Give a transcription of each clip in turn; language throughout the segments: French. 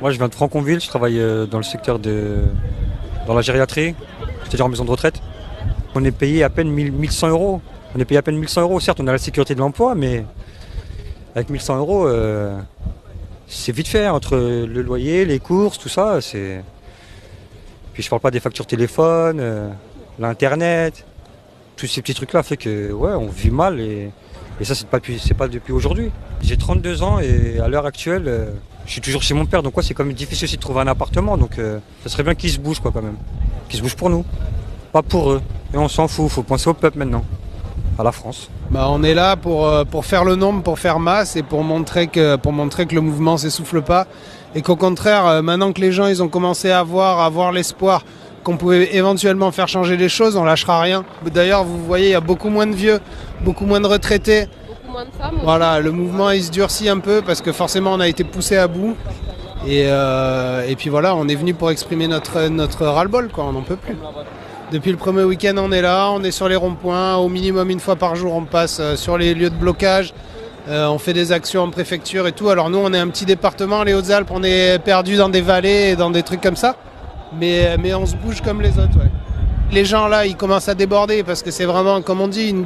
Moi, je viens de Franconville, je travaille dans le secteur dans la gériatrie, c'est-à-dire en maison de retraite. On est payé à peine 1100 euros. On est payé à peine 1100 euros. Certes, on a la sécurité de l'emploi, mais avec 1100 euros, c'est vite fait, entre le loyer, les courses, tout ça. Puis je parle pas des factures téléphone, l'internet, tous ces petits trucs-là fait que ouais, on vit mal et ça c'est pas depuis aujourd'hui. J'ai 32 ans et à l'heure actuelle, je suis toujours chez mon père, donc ouais, c'est quand même difficile aussi de trouver un appartement, donc ça serait bien qu'ils se bougent quoi quand même. Qu'ils se bougent pour nous, pas pour eux. Et on s'en fout, faut penser au peuple maintenant, à la France. Bah, on est là pour faire le nombre, pour faire masse et pour montrer que le mouvement s'essouffle pas. Et qu'au contraire, maintenant que les gens ils ont commencé à avoir l'espoir qu'on pouvait éventuellement faire changer les choses, on lâchera rien. D'ailleurs, vous voyez, il y a beaucoup moins de vieux, beaucoup moins de retraités. Beaucoup moins de femmes aussi. Voilà, le mouvement il se durcit un peu parce que forcément on a été poussé à bout. Et puis voilà, on est venu pour exprimer notre ras-le-bol, quoi, on n'en peut plus. Depuis le premier week-end, on est là, on est sur les ronds-points, au minimum une fois par jour, on passe sur les lieux de blocage, on fait des actions en préfecture et tout. Alors nous, on est un petit département, les Hautes-Alpes, on est perdu dans des vallées et dans des trucs comme ça, mais on se bouge comme les autres. Ouais. Les gens là, ils commencent à déborder parce que c'est vraiment, comme on dit, une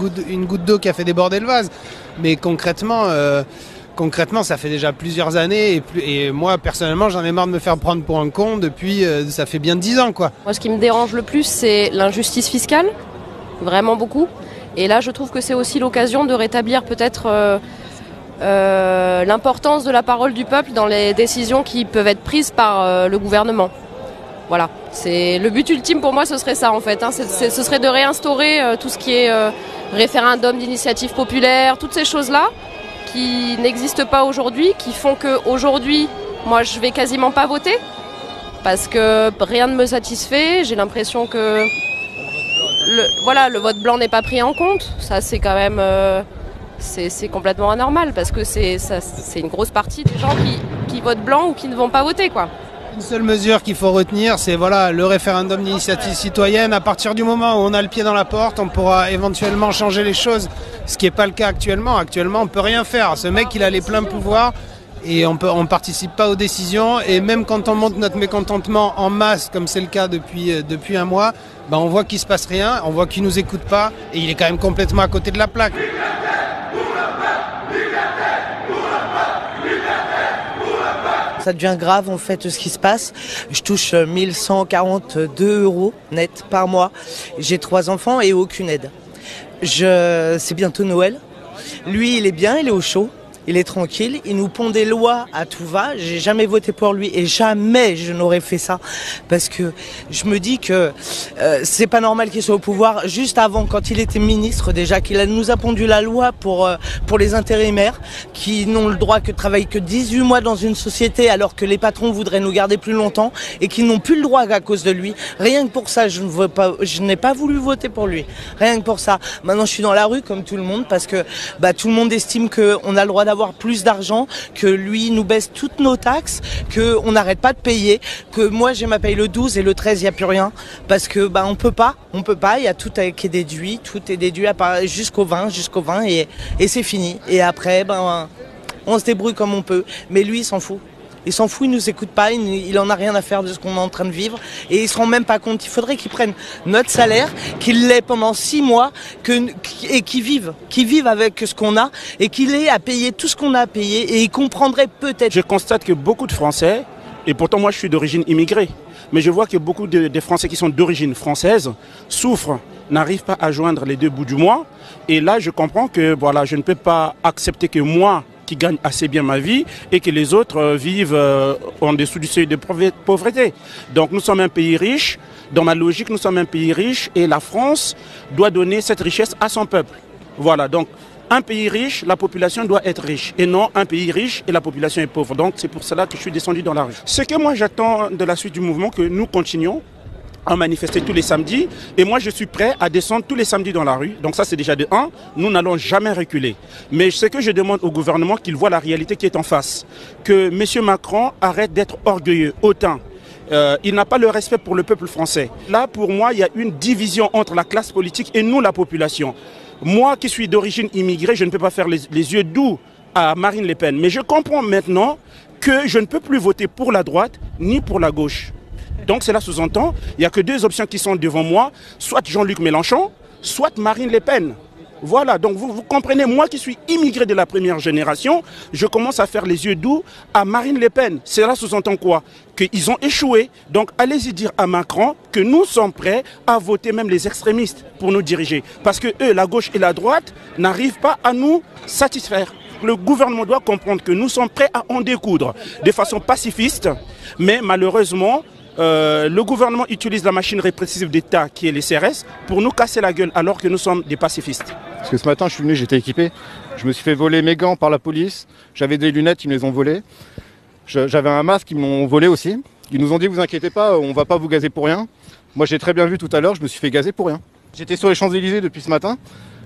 goutte d'eau qui a fait déborder le vase. Mais concrètement, ça fait déjà plusieurs années et moi personnellement j'en ai marre de me faire prendre pour un con depuis ça fait bien 10 ans quoi. Moi ce qui me dérange le plus c'est l'injustice fiscale, vraiment beaucoup. Et là je trouve que c'est aussi l'occasion de rétablir peut-être l'importance de la parole du peuple dans les décisions qui peuvent être prises par le gouvernement. Voilà, c'est le but ultime pour moi, ce serait ça en fait, hein. Ce serait de réinstaurer tout ce qui est référendum d'initiative populaire, toutes ces choses-là qui n'existent pas aujourd'hui, qui font qu'aujourd'hui, moi je vais quasiment pas voter parce que rien ne me satisfait. J'ai l'impression que le vote blanc n'est pas pris en compte. Ça c'est quand même c'est complètement anormal parce que c'est une grosse partie des gens qui votent blanc ou qui ne vont pas voter quoi. Une seule mesure qu'il faut retenir, c'est voilà, le référendum d'initiative citoyenne. À partir du moment où on a le pied dans la porte, on pourra éventuellement changer les choses, ce qui n'est pas le cas actuellement. Actuellement, on ne peut rien faire. Ce mec, il a les pleins pouvoirs et on ne participe pas aux décisions. Et même quand on montre notre mécontentement en masse, comme c'est le cas depuis un mois, ben on voit qu'il ne se passe rien, on voit qu'il ne nous écoute pas et il est quand même complètement à côté de la plaque. Ça devient grave en fait ce qui se passe. Je touche 1142 € net par mois. J'ai 3 enfants et aucune aide. C'est bientôt Noël. Lui, il est bien, il est au chaud. Il est tranquille, il nous pond des lois à tout va. J'ai jamais voté pour lui et jamais je n'aurais fait ça parce que je me dis que c'est pas normal qu'il soit au pouvoir. Juste avant, quand il était ministre déjà, nous a pondu la loi pour les intérimaires qui n'ont le droit que de travailler que 18 mois dans une société alors que les patrons voudraient nous garder plus longtemps et qui n'ont plus le droit à cause de lui. Rien que pour ça, je n'ai pas voulu voter pour lui. Rien que pour ça. Maintenant, je suis dans la rue comme tout le monde parce que tout le monde estime qu'on a le droit d'avoir plus d'argent, que lui nous baisse toutes nos taxes, qu'on n'arrête pas de payer, que moi j'ai ma paye le 12 et le 13 il n'y a plus rien, parce que on peut pas, il y a tout qui est déduit, jusqu'au 20 et c'est fini. Et après on se débrouille comme on peut, mais lui il s'en fout. Il s'en fout, il nous écoute pas, il en a rien à faire de ce qu'on est en train de vivre et il se rend même pas compte. Il faudrait qu'il prenne notre salaire, qu'il l'ait pendant 6 mois et qu'il vive avec ce qu'on a et qu'il ait à payer tout ce qu'on a à payer et il comprendrait peut-être. Je constate que beaucoup de Français, et pourtant moi je suis d'origine immigrée, mais je vois que beaucoup des Français qui sont d'origine française souffrent, n'arrivent pas à joindre les 2 bouts du mois. Et là je comprends que voilà, je ne peux pas accepter que moi qui gagne assez bien ma vie et que les autres vivent en dessous du seuil de pauvreté. Donc nous sommes un pays riche, dans ma logique nous sommes un pays riche et la France doit donner cette richesse à son peuple. Voilà, donc un pays riche, la population doit être riche et non un pays riche et la population est pauvre. Donc c'est pour cela que je suis descendu dans la rue. Ce que moi j'attends de la suite du mouvement, que nous continuons à manifester tous les samedis et moi je suis prêt à descendre tous les samedis dans la rue. Donc ça c'est déjà de 1, nous n'allons jamais reculer. Mais ce que je demande au gouvernement, qu'il voit la réalité qui est en face. Que M. Macron arrête d'être orgueilleux autant. Il n'a pas le respect pour le peuple français. Là pour moi il y a une division entre la classe politique et nous la population. Moi qui suis d'origine immigrée, je ne peux pas faire les yeux doux à Marine Le Pen. Mais je comprends maintenant que je ne peux plus voter pour la droite ni pour la gauche. Donc cela sous-entend, il n'y a que deux options qui sont devant moi, soit Jean-Luc Mélenchon, soit Marine Le Pen. Voilà, donc vous comprenez, moi qui suis immigré de la première génération, je commence à faire les yeux doux à Marine Le Pen. Cela sous-entend quoi? Qu'ils ont échoué. Donc allez-y dire à Macron que nous sommes prêts à voter même les extrémistes pour nous diriger. Parce que eux, la gauche et la droite, n'arrivent pas à nous satisfaire. Le gouvernement doit comprendre que nous sommes prêts à en découdre de façon pacifiste, mais malheureusement, le gouvernement utilise la machine répressive d'État qui est les CRS pour nous casser la gueule alors que nous sommes des pacifistes. Parce que ce matin je suis venu, j'étais équipé, je me suis fait voler mes gants par la police, j'avais des lunettes, ils me les ont volées, j'avais un masque, ils me l'ont volé aussi. Ils nous ont dit vous inquiétez pas, on va pas vous gazer pour rien. Moi j'ai très bien vu tout à l'heure, je me suis fait gazer pour rien. J'étais sur les Champs-Élysées depuis ce matin.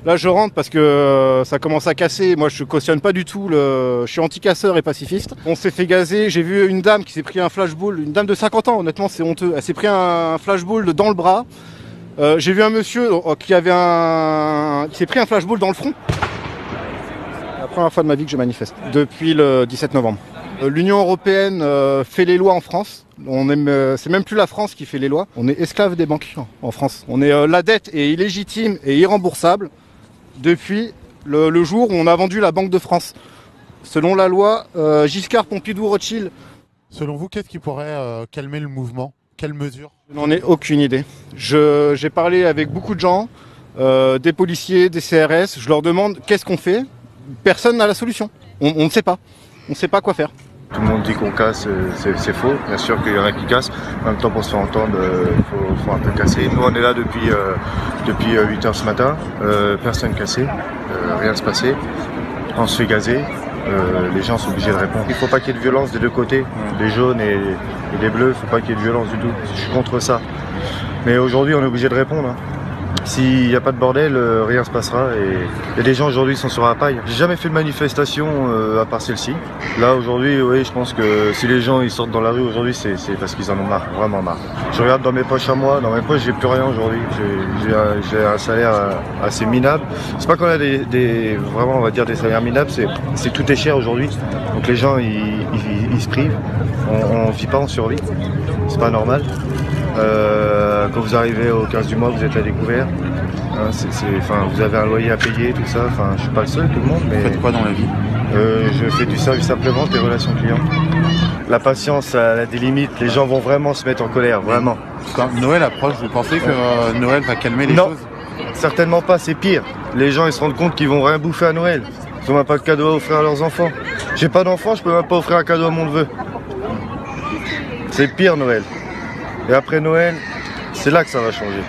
Là je rentre parce que ça commence à casser, moi je cautionne pas du tout, je suis anti-casseur et pacifiste. On s'est fait gazer, j'ai vu une dame qui s'est pris un flashball, une dame de 50 ans, honnêtement c'est honteux, elle s'est pris un flashball dans le bras. J'ai vu un monsieur qui s'est pris un flashball dans le front. C'est la première fois de ma vie que je manifeste, depuis le 17 novembre. L'Union européenne fait les lois en France. C'est même plus la France qui fait les lois. On est esclave des banques en France. La dette est illégitime et irremboursable depuis le jour où on a vendu la Banque de France. Selon la loi Giscard, Pompidou, Rothschild. Selon vous, qu'est-ce qui pourrait calmer le mouvement? Quelles mesures? Je n'en ai aucune idée. J'ai parlé avec beaucoup de gens, des policiers, des CRS. Je leur demande qu'est-ce qu'on fait. Personne n'a la solution. On ne sait pas. On ne sait pas quoi faire. Tout le monde dit qu'on casse, c'est faux. Bien sûr qu'il y en a qui cassent. En même temps, pour se faire entendre, faut un peu casser. Nous, on est là depuis 8 heures ce matin. Personne cassé. Rien ne se passait. On se fait gazer. Les gens sont obligés de répondre. Il ne faut pas qu'il y ait de violence des deux côtés. Les jaunes et les bleus, il ne faut pas qu'il y ait de violence du tout. Je suis contre ça. Mais aujourd'hui, on est obligé de répondre. Hein. S'il n'y a pas de bordel, rien ne se passera. Et il y a des gens aujourd'hui qui sont sur la paille. J'ai jamais fait de manifestation à part celle-ci. Là aujourd'hui, oui, je pense que si les gens ils sortent dans la rue aujourd'hui, c'est parce qu'ils en ont marre, vraiment marre. Je regarde dans mes poches à moi, dans mes poches j'ai plus rien aujourd'hui. J'ai un salaire assez minable. C'est pas qu'on a vraiment on va dire des salaires minables, c'est tout est cher aujourd'hui. Donc les gens ils se privent. On vit pas, on survit. C'est pas normal. Quand vous arrivez au 15 du mois, vous êtes à découvert. Hein, vous avez un loyer à payer, tout ça. Enfin, je suis pas le seul, tout le monde. Mais vous faites quoi dans la vie? Je fais du service après-vente et relations clients. La patience, elle a des limites. Les gens vont vraiment se mettre en colère, vraiment. Quand Noël approche, vous pensez que Noël va calmer les choses? Non, certainement pas. C'est pire. Les gens, ils se rendent compte qu'ils vont rien bouffer à Noël. Ils n'ont même pas de cadeau à offrir à leurs enfants. J'ai pas d'enfants, je peux même pas offrir un cadeau à mon neveu. C'est pire Noël. Et après Noël, c'est là que ça va changer.